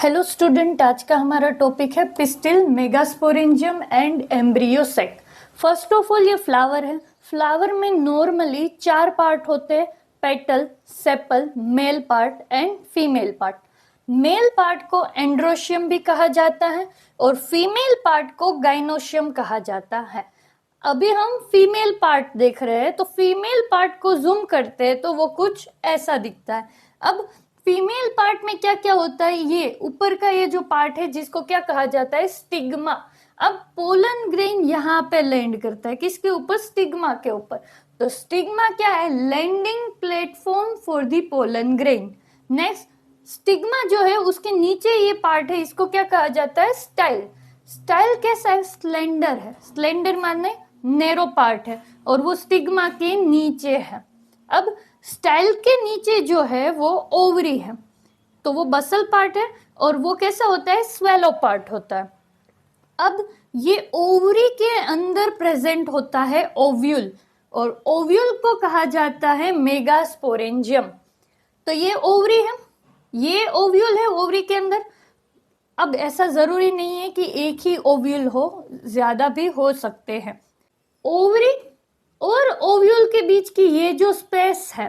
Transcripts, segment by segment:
Hello student, आज का हमारा टॉपिक है pistil, megasporangium and embryo sac. First of all ये फ्लावर है। फ्लावर में नॉर्मली 4 पार्ट होते हैं, petal, sepal, male part and female part. Male part को एंड्रोशियम भी कहा जाता है और फीमेल पार्ट को गाइनोशियम कहा जाता है। अभी हम फीमेल पार्ट देख रहे हैं, तो फीमेल पार्ट को जूम करते हैं तो वो कुछ ऐसा दिखता है। अब फीमेल पार्ट में क्या क्या होता है, ये ऊपर का ये जो पार्ट है जिसको क्या कहा जाता है, स्टिग्मा। अब पोलन ग्रेन यहाँ पे लैंड करता है, किसके ऊपर, स्टिग्मा के ऊपर। तो स्टिग्मा क्या है, landing platform for the pollen grain. Next, stigma जो है उसके नीचे ये पार्ट है, इसको क्या कहा जाता है, स्टाइल। स्टाइल कैसा है, स्लेंडर है। स्लेंडर माने नैरो पार्ट है और वो स्टिग्मा के नीचे है। अब स्टाइल के नीचे जो है वो ओवरी है, तो वो बसल पार्ट है और वो कैसा होता है, स्वेलो पार्ट होता है। अब ये ओवरी के अंदर प्रेजेंट होता है ओव्यूल, और ओव्यूल को कहा जाता है मेगास्पोरेंजियम। तो ये ओवरी है, ये ओव्यूल है ओवरी के अंदर। अब ऐसा जरूरी नहीं है कि एक ही ओव्यूल हो, ज्यादा भी हो सकते हैं। ओवरी और ओव्यूल के बीच की ये जो स्पेस है,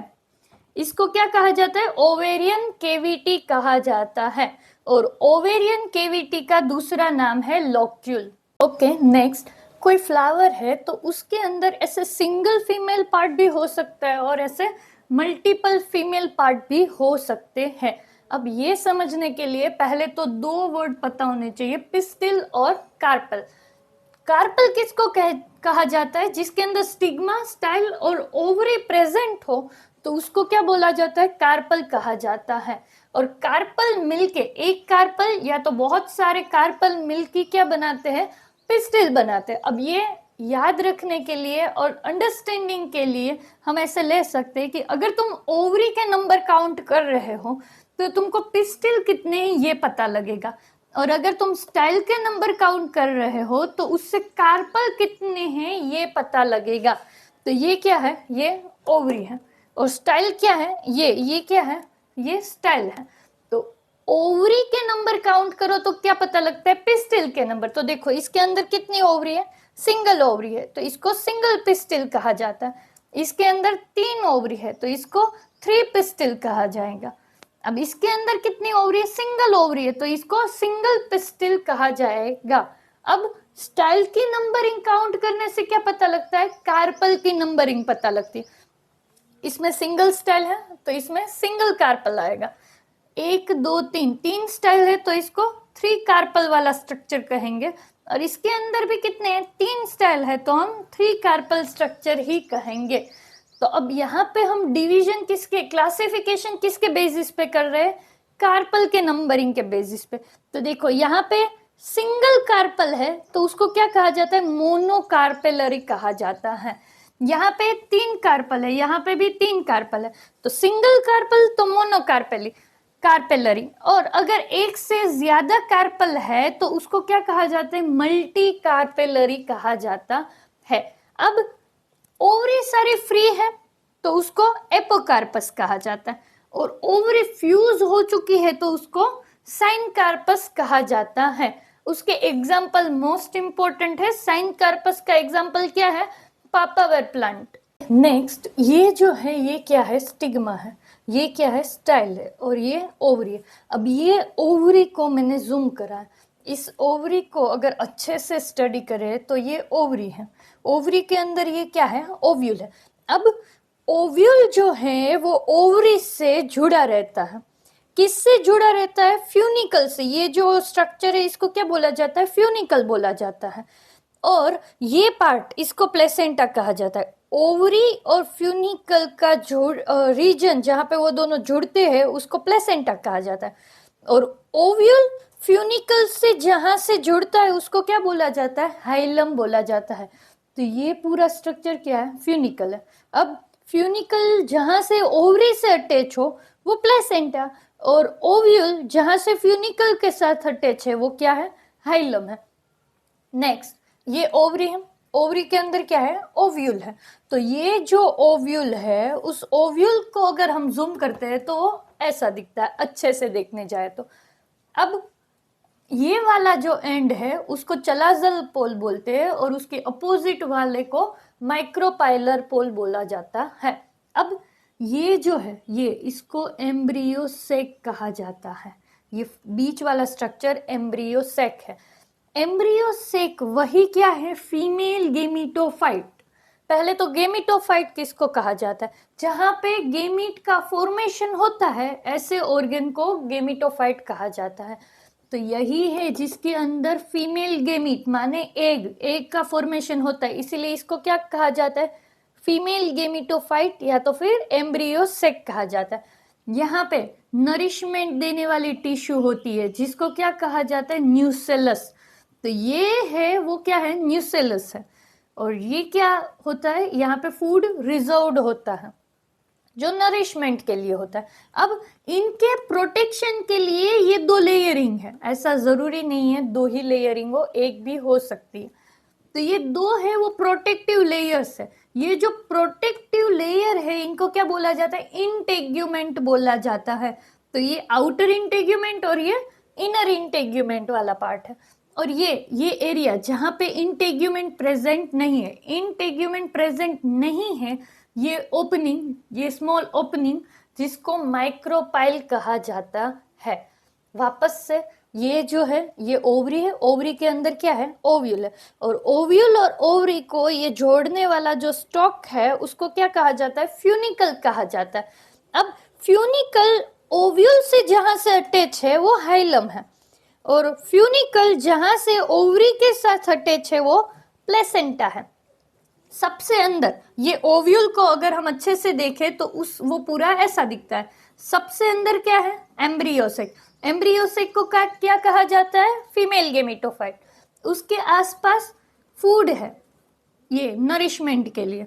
इसको क्या कहा जाता है, ओवेरियन केविटी कहा जाता है। और ओवेरियन केविटी का दूसरा नाम है लोक्यूल। ओके, नेक्स्ट, कोई फ्लावर है तो उसके अंदर ऐसे सिंगल फीमेल पार्ट भी हो सकता है और ऐसे मल्टीपल फीमेल पार्ट भी हो सकते हैं। अब ये समझने के लिए पहले तो 2 वर्ड पता होने चाहिए, पिस्टिल और कार्पल। कार्पल किसको कहा जाता है, जिसके अंदर स्टिग्मा, स्टाइल और ओवरी प्रेजेंट हो, तो उसको क्या बोला जाता है, कार्पल कहा जाता है। और कार्पल मिलके, एक कार्पल या तो बहुत सारे कार्पल मिलके क्या बनाते हैं, पिस्टिल बनाते हैं। अब ये याद रखने के लिए और अंडरस्टैंडिंग के लिए हम ऐसे ले सकते हैं कि अगर तुम ओवरी के नंबर काउंट कर रहे हो तो तुमको पिस्टिल कितने हैं ये पता लगेगा, और अगर तुम स्टाइल के नंबर काउंट कर रहे हो तो उससे कार्पल कितने हैं ये पता लगेगा। तो ये क्या है, ये ओवरी है। और स्टाइल क्या है, ये क्या है, ये स्टाइल है। तो ओवरी के नंबर काउंट करो तो क्या पता लगता है, पिस्टिल के नंबर। तो देखो इसके अंदर कितनी ओवरी है, सिंगल ओवरी है, तो इसको सिंगल पिस्टिल कहा जाता है। इसके अंदर 3 ओवरी है तो इसको 3 पिस्टिल कहा जाएगा। अब इसके अंदर कितनी ओवरी है, सिंगल ओवरी है, तो इसको सिंगल पिस्टिल कहा जाएगा। अब स्टाइल की नंबरिंग काउंट करने से क्या पता लगता है, कार्पल की नंबरिंग पता लगती है। इसमें सिंगल स्टाइल है तो इसमें सिंगल कार्पल आएगा। 1 2 3 स्टाइल है तो इसको 3 कार्पल वाला स्ट्रक्चर कहेंगे। और इसके अंदर भी कितने हैं, 3 स्टाइल है तो हम 3 कार्पल स्ट्रक्चर ही कहेंगे। तो अब यहाँ पे हम डिवीजन किसके, क्लासिफिकेशन किसके बेसिस पे कर रहे हैं, कार्पल के नंबरिंग के बेसिस पे। तो देखो यहाँ पे सिंगल कार्पल है तो उसको क्या कहा जाता है, मोनोकार्पेलरी कहा जाता है। यहाँ पे 3 कार्पल है, यहाँ पे भी 3 कार्पल है, तो सिंगल कार्पल तो मोनोकार्पेली कार्पेलरी। और अगर एक से ज्यादा कार्पल है तो उसको क्या कहा जाता है, मल्टी कार्पेलरी कहा जाता है। अब ओवरी सारी फ्री है तो उसको एपोकार्पस कहा जाता है, और ओवरी फ्यूज हो चुकी है तो उसको साइनकार्पस कहा जाता है। उसके एग्जाम्पल मोस्ट इंपोर्टेंट है, साइनकार्पस का एग्जाम्पल क्या है, पापावर प्लांट। नेक्स्ट, ये जो है ये क्या है, स्टिग्मा है, ये क्या है, स्टाइल है, और ये ओवरी है। अब ये ओवरी को मैंने जूम करा है, इस ओवरी को अगर अच्छे से स्टडी करें तो ये ओवरी है। ओवरी के अंदर ये क्या है, ओव्यूल है। अब ओव्यूल जो है वो ओवरी से जुड़ा रहता है, किससे जुड़ा रहता है, फ्यूनिकल से। ये जो स्ट्रक्चर है इसको क्या बोला जाता है, फ्यूनिकल बोला जाता है। और ये पार्ट, इसको प्लेसेंटा कहा जाता है। ओवरी और फ्यूनिकल का जोड़ रीजन जहां पे वो दोनों जुड़ते हैं उसको प्लेसेंटा कहा जाता है। और ओव्यूल फ्यूनिकल से जहां से जुड़ता है उसको क्या बोला जाता है, हाइलम बोला जाता है। तो ये पूरा स्ट्रक्चर क्या है, फ्यूनिकल है। अब फ्यूनिकल जहां से ओवरी से अटैच हो वो प्लेसेंटा, और ओव्यूल जहां से फ्यूनिकल के साथ अटैच है वो क्या है, हाइलम है। नेक्स्ट, ये ओवरी है, ओवरी के अंदर क्या है, ओव्यूल है। तो ये जो ओव्यूल है उस ओव्यूल को अगर हम जूम करते हैं तो ऐसा दिखता है, अच्छे से देखने जाए तो। अब ये वाला जो एंड है उसको चलाज़ल पोल बोलते हैं और उसके अपोजिट वाले को माइक्रोपाइलर पोल बोला जाता है। अब ये जो है ये इसको एम्ब्रियो सेक कहा जाता है। ये बीच वाला स्ट्रक्चर एम्ब्रियो सेक है। एम्ब्रियो सेक वही क्या है, फीमेल गेमिटोफाइट। पहले तो गेमिटोफाइट किसको कहा जाता है, जहां पे गेमिट का फॉर्मेशन होता है ऐसे ऑर्गन को गेमिटोफाइट कहा जाता है। तो यही है जिसके अंदर फीमेल गेमिट माने एग का फॉर्मेशन होता है, इसीलिए इसको क्या कहा जाता है, फीमेल गेमिटोफाइट या तो फिर एम्ब्रियो सेक कहा जाता है। यहाँ पे नरिशमेंट देने वाली टिश्यू होती है जिसको क्या कहा जाता है, न्यूसेलस। तो ये है वो क्या है, न्यूसेलस है। और ये क्या होता है, यहाँ पे फूड रिजर्व्ड होता है जो नरिशमेंट के लिए होता है। अब इनके प्रोटेक्शन के लिए ये 2 लेयरिंग है, ऐसा जरूरी नहीं है 2 ही लेयरिंग हो, एक भी हो सकती है। तो ये 2 है वो प्रोटेक्टिव लेयर्स है। ये जो प्रोटेक्टिव लेयर है इनको क्या बोला जाता है, इंटेग्यूमेंट बोला जाता है। तो ये आउटर इंटेग्यूमेंट और ये इनर इंटेग्यूमेंट वाला पार्ट है। और ये एरिया जहां पे इंटेग्यूमेंट प्रेजेंट नहीं है, इंटेग्यूमेंट प्रेजेंट नहीं है, ये ओपनिंग, ये स्मॉल ओपनिंग जिसको माइक्रोपाइल कहा जाता है। वापस से ये जो है ये ओवरी है, ओवरी के अंदर क्या है, ओव्यूल है। और ओव्यूल और ओवरी को ये जोड़ने वाला जो स्टॉक है उसको क्या कहा जाता है, फ्यूनिकल कहा जाता है। अब फ्यूनिकल ओव्यूल से जहां से अटैच है वो हाइलम है, और फ्यूनिकल जहां से ओवरी के साथ अटैच है वो प्लेसेंटा है। सबसे अंदर ये ओव्यूल को अगर हम अच्छे से देखें तो वो पूरा ऐसा दिखता है। सबसे अंदर क्या है, एम्ब्रियोसेक। एम्ब्रियोसेक को क्या कहा जाता है, फीमेल गेमिटोफाइट। उसके आसपास फूड है ये नरिशमेंट के लिए।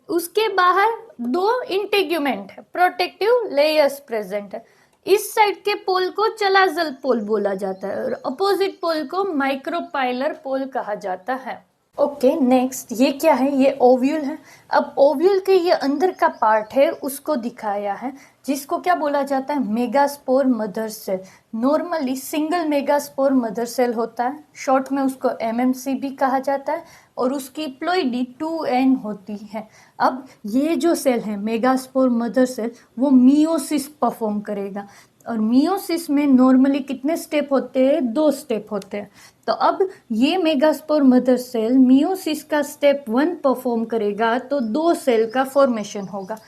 उसके बाहर 2 इंटेग्यूमेंट है, प्रोटेक्टिव लेयर्स प्रेजेंट है। इस साइड के पोल को चलाज़ल पोल बोला जाता है और अपोजिट पोल को माइक्रोपाइलर पोल कहा जाता है। ओके, नेक्स्ट ये क्या है, ये ओव्यूल है। अब ओव्यूल के ये अंदर का पार्ट है उसको दिखाया है जिसको क्या बोला जाता है, megaspore mother cell. Normally single megaspore mother cell होता है, शॉर्ट में उसको एमएमसी भी कहा जाता है, और उसकी प्लोइडी 2n होती है। अब ये जो सेल है मेगास्पोर मदर सेल वो मियोसिस परफॉर्म करेगा, और मियोसिस में नॉर्मली कितने स्टेप होते हैं, 2 स्टेप होते हैं। तो अब ये मेगास्पोर मदर सेल मियोसिस का स्टेप 1 परफॉर्म करेगा तो 2 सेल का फॉर्मेशन होगा।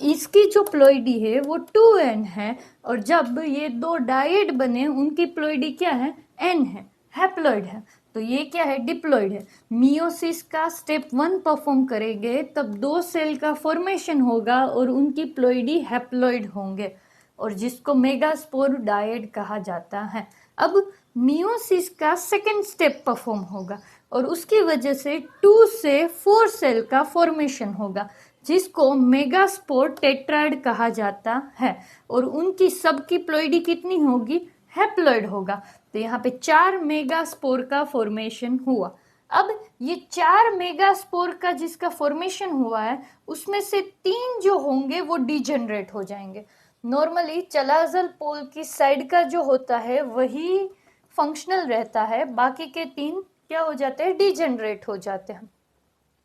इसकी जो प्लोइडी है वो 2n है, और जब ये 2 डायड बने उनकी प्लोइडी क्या है, n है, हैप्लॉइड है। तो ये क्या है, डिप्लॉइड है। मियोसिस का स्टेप 1 परफॉर्म करेंगे तब 2 सेल का फॉर्मेशन होगा और उनकी प्लोइडी हैप्लॉइड होंगे, और जिसको मेगास्पोर डायड कहा जाता है। अब मियोसिस का सेकंड स्टेप परफॉर्म होगा और उसकी वजह से 2 से 4 सेल का फॉर्मेशन होगा जिसको मेगास्पोर टेट्राइड कहा जाता है, और उनकी सबकी प्लोइडी कितनी होगी, हैप्लॉइड होगा। तो यहाँ पे 4 मेगास्पोर का फॉर्मेशन हुआ। अब ये 4 मेगास्पोर का जिसका फॉर्मेशन हुआ है उसमें से 3 जो होंगे वो डिजेनरेट हो जाएंगे। नॉर्मली चलाज़ल पोल की साइड का जो होता है वही फंक्शनल रहता है, बाकी के 3 क्या हो जाते हैं, डिजेनरेट हो जाते हैं।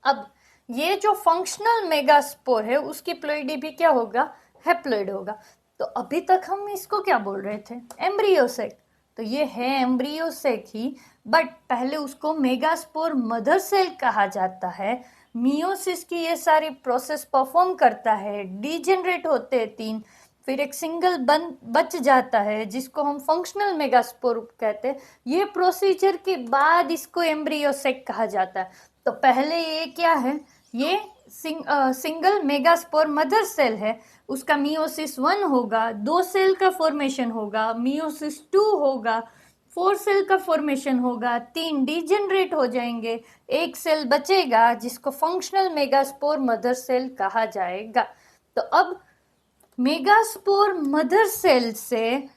अब ये जो फंक्शनल मेगास्पोर है उसकी प्लोइडी भी क्या होगा, हैप्लॉइड होगा। तो अभी तक हम इसको क्या बोल रहे थे, एम्ब्रियोसेक। तो ये है एम्ब्रियोसेक ही, बट पहले उसको मेगास्पोर मदर सेल कहा जाता है। मियोसिस की ये सारी प्रोसेस परफॉर्म करता है, डिजेनरेट होते हैं 3, फिर एक सिंगल बच जाता है जिसको हम फंक्शनल मेगास्पोर कहते हैं। ये प्रोसीजर के बाद इसको एम्ब्रियोसेक कहा जाता है। तो पहले ये क्या है, ये सिंगल मेगास्पोर मदर सेल है, उसका मियोसिस 1 होगा, 2 सेल का फॉर्मेशन होगा, मियोसिस 2 होगा, 4 सेल का फॉर्मेशन होगा, 3 डिजेनरेट हो जाएंगे, 1 सेल बचेगा जिसको फंक्शनल मेगास्पोर मदर सेल कहा जाएगा। तो अब मेगास्पोर मदर सेल से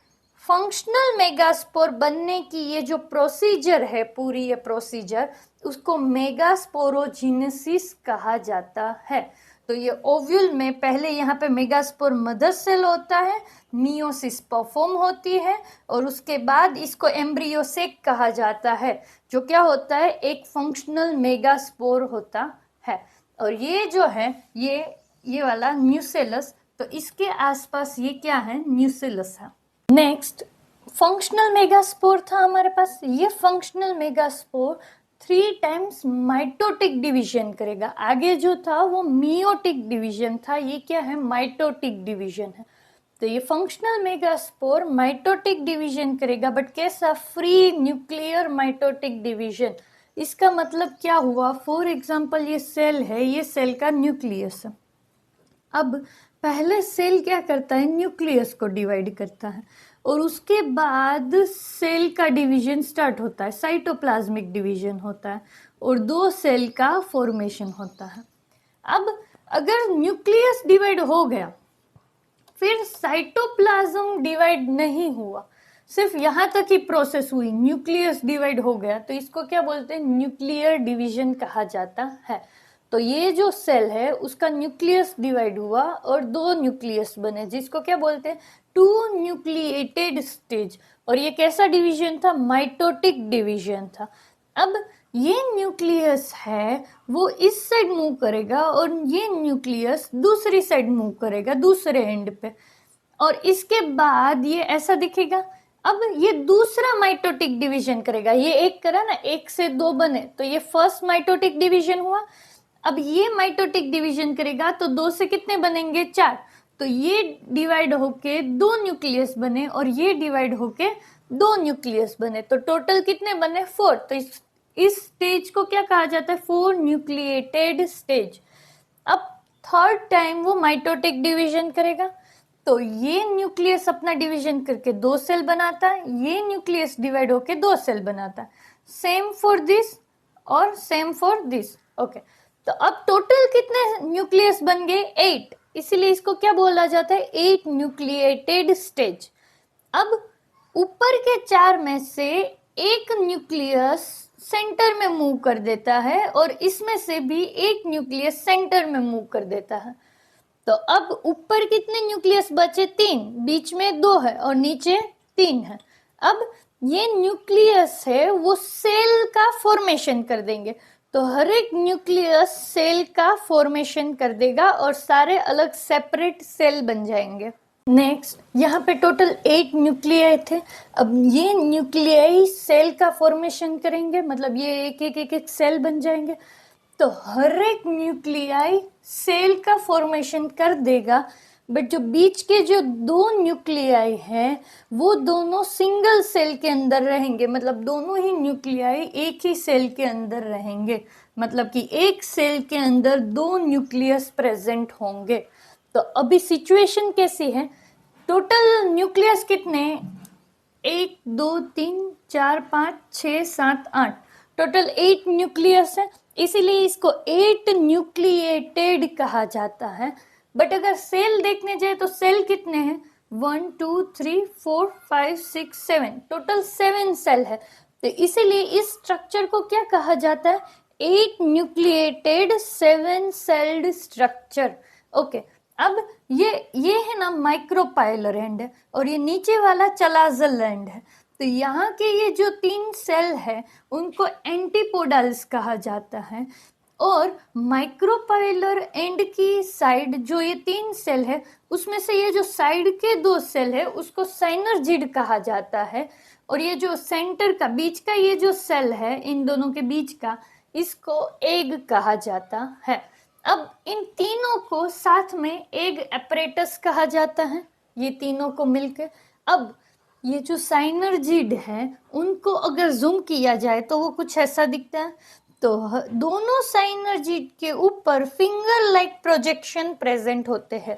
फंक्शनल मेगास्पोर बनने की ये जो प्रोसीजर है, पूरी ये प्रोसीजर, उसको मेगास्पोरोजेनेसिस कहा जाता है। तो तो ये ओव्यूल में पहले यहाँ पे मेगास्पोर मदर सेल होता है, मियोसिस परफॉर्म होती है और उसके बाद इसको एम्ब्रियो सेक कहा जाता है, जो क्या होता है, एक फंक्शनल मेगास्पोर होता है। और ये जो है ये वाला न्यूसेलस, तो इसके आसपास ये क्या है, न्यूसेलस है। नेक्स्ट फंक्शनल मेगास्पोर था हमारे पास। ये functional megaspore 3 times mitotic division करेगा। आगे जो था वो मियोटिक डिवीजन था, ये क्या है, माइटोटिक डिवीजन है। तो ये फंक्शनल मेगास्पोर माइटोटिक डिवीजन करेगा, बट कैसा, फ्री न्यूक्लियर माइटोटिक डिवीजन। इसका मतलब क्या हुआ, फॉर एग्जाम्पल ये सेल है, ये सेल का न्यूक्लियस है। अब पहले सेल क्या करता है, न्यूक्लियस को डिवाइड करता है और उसके बाद सेल का डिवीजन स्टार्ट होता है, साइटोप्लाज्मिक डिवीजन होता है और 2 सेल का फॉर्मेशन होता है। अब अगर न्यूक्लियस डिवाइड हो गया, फिर साइटोप्लाज्म डिवाइड नहीं हुआ, सिर्फ यहाँ तक ही प्रोसेस हुई, न्यूक्लियस डिवाइड हो गया, तो इसको क्या बोलते हैं, न्यूक्लियर डिवीजन कहा जाता है। तो ये जो सेल है उसका न्यूक्लियस डिवाइड हुआ और 2 न्यूक्लियस बने, जिसको क्या बोलते हैं, 2 न्यूक्लिएटेड स्टेज। और ये कैसा डिवीजन था, माइटोटिक डिवीजन था। अब ये न्यूक्लियस है वो इस साइड मूव करेगा और ये न्यूक्लियस दूसरी साइड मूव करेगा, दूसरे एंड पे, और इसके बाद ये ऐसा दिखेगा। अब ये दूसरा माइटोटिक डिवीजन करेगा, ये एक करा ना, 1 से 2 बने, तो ये फर्स्ट माइटोटिक डिवीजन हुआ। अब ये माइटोटिक डिवीजन करेगा तो 2 से कितने बनेंगे, 4, तो ये डिवाइड होके 2 न्यूक्लियस बने और ये डिवाइड होके 2 न्यूक्लियस बने, तो टोटल कितने बने, 4। तो इस स्टेज को क्या कहा जाता है, 4 न्यूक्लिएटेड स्टेज। अब थर्ड टाइम वो माइटोटिक डिवीजन करेगा, तो ये न्यूक्लियस अपना डिवीजन करके 2 सेल बनाता है, ये न्यूक्लियस डिवाइड होके 2 सेल बनाता है। सेम फॉर दिस और सेम फॉर दिस। ओके, तो अब टोटल कितने न्यूक्लियस बन गए, 8, इसीलिए इसको क्या बोला जाता है, 8 न्यूक्लिएटेड स्टेज। अब ऊपर के 4 में से एक न्यूक्लियस सेंटर में मूव कर देता है और इसमें से भी एक न्यूक्लियस सेंटर में मूव कर देता है। तो अब ऊपर कितने न्यूक्लियस बचे, 3, बीच में 2 है और नीचे 3 है। अब ये न्यूक्लियस है वो सेल का फॉर्मेशन कर देंगे, तो हर एक न्यूक्लियस सेल का फॉर्मेशन कर देगा और सारे अलग सेपरेट सेल बन जाएंगे। नेक्स्ट यहाँ पे टोटल 8 न्यूक्लियाई थे। अब ये न्यूक्लियाई सेल का फॉर्मेशन करेंगे, मतलब ये एक सेल बन जाएंगे। तो हर एक न्यूक्लियाई सेल का फॉर्मेशन कर देगा, बट जो बीच के जो 2 न्यूक्लियाई हैं वो दोनों सिंगल सेल के अंदर रहेंगे, मतलब दोनों ही न्यूक्लियाई एक ही सेल के अंदर रहेंगे, मतलब कि एक सेल के अंदर 2 न्यूक्लियस प्रेजेंट होंगे। तो अभी सिचुएशन कैसी है, टोटल न्यूक्लियस कितने, 1 2 3 4 5 6 7 8, टोटल 8 न्यूक्लियस है, इसीलिए इसको 8 न्यूक्लिएटेड कहा जाता है। बट अगर सेल देखने जाए तो सेल कितने हैं, 1 2 3 4 5 6 7, टोटल 7 सेल है। तो इसीलिए इस स्ट्रक्चर को क्या कहा जाता है, 8 न्यूक्लिएटेड 7 सेल्ड स्ट्रक्चर। ओके, अब ये है ना माइक्रोपाइलर एंड है और ये नीचे वाला चलाजल एंड है। तो यहाँ के ये जो 3 सेल है उनको एंटीपोडल्स कहा जाता है, और माइक्रोपाइलर एंड की साइड जो ये 3 सेल है उसमें से ये जो साइड के 2 सेल है उसको साइनर्जिड कहा जाता है, और ये जो सेंटर का बीच का ये जो सेल है इन दोनों के बीच का, इसको एग कहा जाता है। अब इन तीनों को साथ में एग एपरेटस कहा जाता है, ये तीनों को मिलकर। अब ये जो साइनर्जिड है उनको अगर जूम किया जाए तो वो कुछ ऐसा दिखता है। तो दोनों साइनर्जिड के ऊपर फिंगर लाइक प्रोजेक्शन प्रेजेंट होते हैं।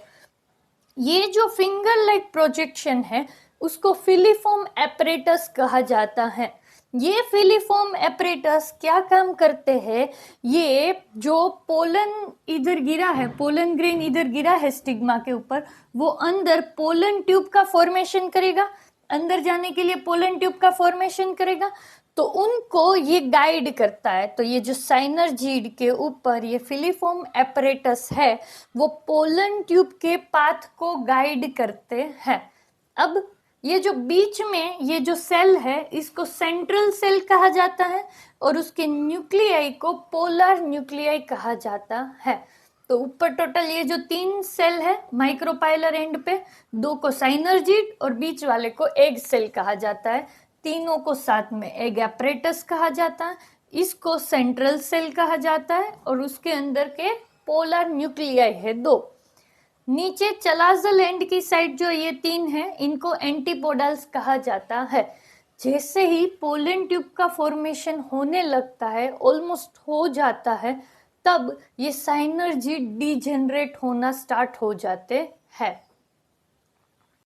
ये जो फिंगर लाइक प्रोजेक्शन है उसको फिलीफॉर्म एपरेटस कहा जाता है। ये फिलीफॉर्म एपरेटस क्या काम करते हैं, ये जो पोलन इधर गिरा है, पोलन ग्रेन इधर गिरा है स्टिग्मा के ऊपर, वो अंदर पोलन ट्यूब का फॉर्मेशन करेगा, अंदर जाने के लिए पोलन ट्यूब का फॉर्मेशन करेगा। तो उनको ये गाइड करता है। तो ये जो साइनर्जीड के ऊपर ये फिलीफॉर्म एपरेटस है वो पोलन ट्यूब के पाथ को गाइड करते हैं। अब ये जो बीच में ये जो सेल है इसको सेंट्रल सेल कहा जाता है और उसके न्यूक्लियाई को पोलर न्यूक्लियाई कहा जाता है। तो ऊपर टोटल ये जो 3 सेल है माइक्रोपाइलर एंड पे, 2 को साइनर्जीड और बीच वाले को एग सेल कहा जाता है। तीनों को साथ में एग एपरेटस कहा जाता है। इसको सेंट्रल सेल कहा जाता है और उसके अंदर के पोलर न्यूक्लियाई है 2। नीचे चलाजल एंड की साइड जो ये 3 है इनको एंटीपोडल्स कहा जाता है। जैसे ही पोलन ट्यूब का फॉर्मेशन होने लगता है, ऑलमोस्ट हो जाता है, तब ये साइनर्जीड डीजेनरेट होना स्टार्ट हो जाते हैं।